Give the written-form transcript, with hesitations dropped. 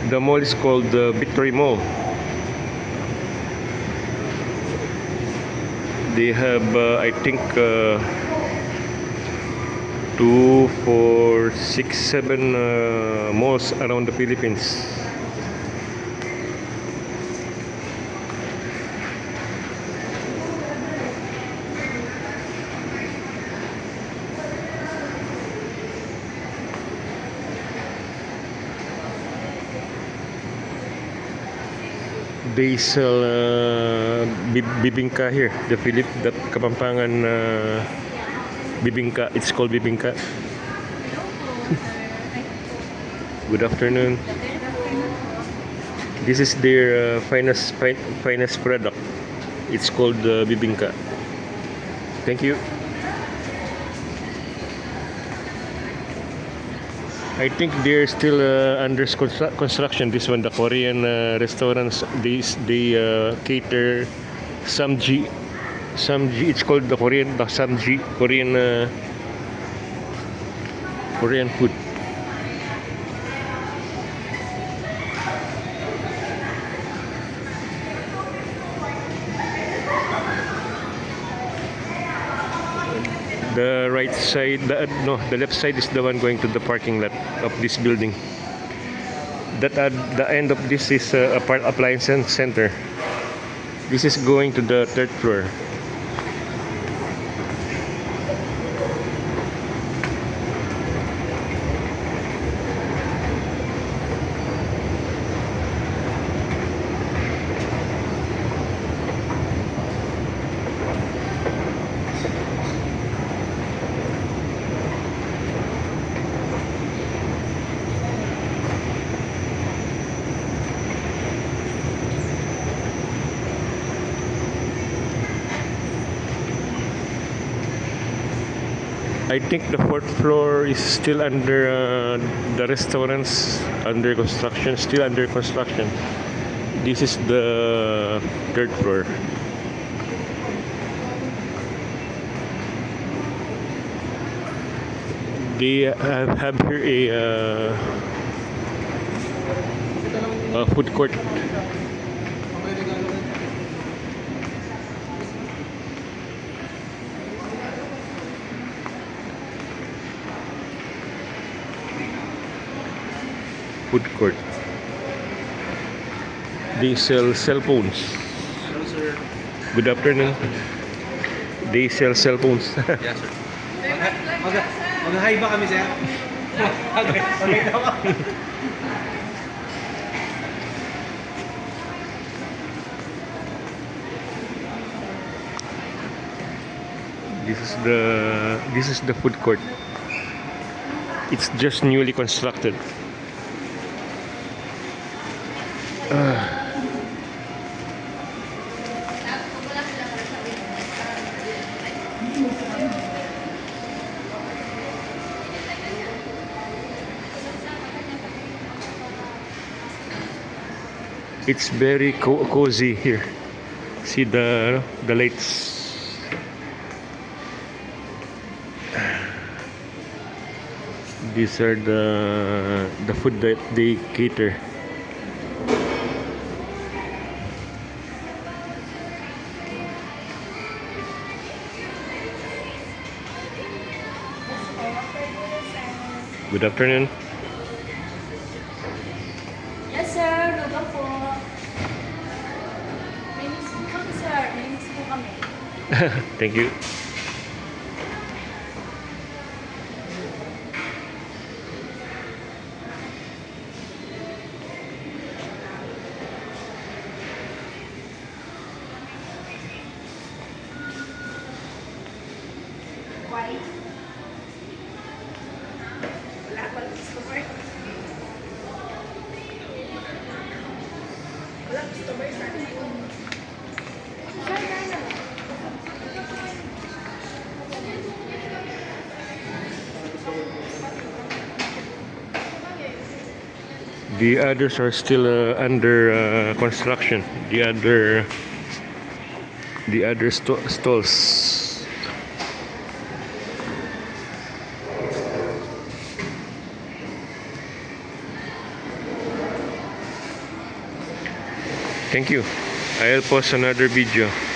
The mall is called Victory Mall. They have, I think, 2, 4, 6, 7 malls around the Philippines. They sell bibingka here. That Kapampangan bibingka. It's called bibingka. Good afternoon. This is their finest product. It's called bibingka. Thank you. I think they're still under construction. This one, the Korean restaurants, they cater samji. Samji, it's called the samji, Korean food. The right side, the left side is the one going to the parking lot of this building. That at the end of this is a part appliance center. This is going to the 3rd floor. I think the 4th floor is still under the restaurants under construction, still under construction. This is the 3rd floor. They have here a food court. Food court. They sell cell phones. Hello, sir. Good afternoon. They sell cell phones. Yes, sir. Mag-hi ba kami, sir? Okay na ba? This is the food court. It's just newly constructed. It's very cozy here. See the lights. These are the food that they cater. Good afternoon. Yes, sir. Lugaw po. May miss po kami, sir. May miss po kami. Thank you. Why? Wala pa lang customer. Wala customer sa akin. The others are still under construction. The other stalls. Thank you. I'll post another video.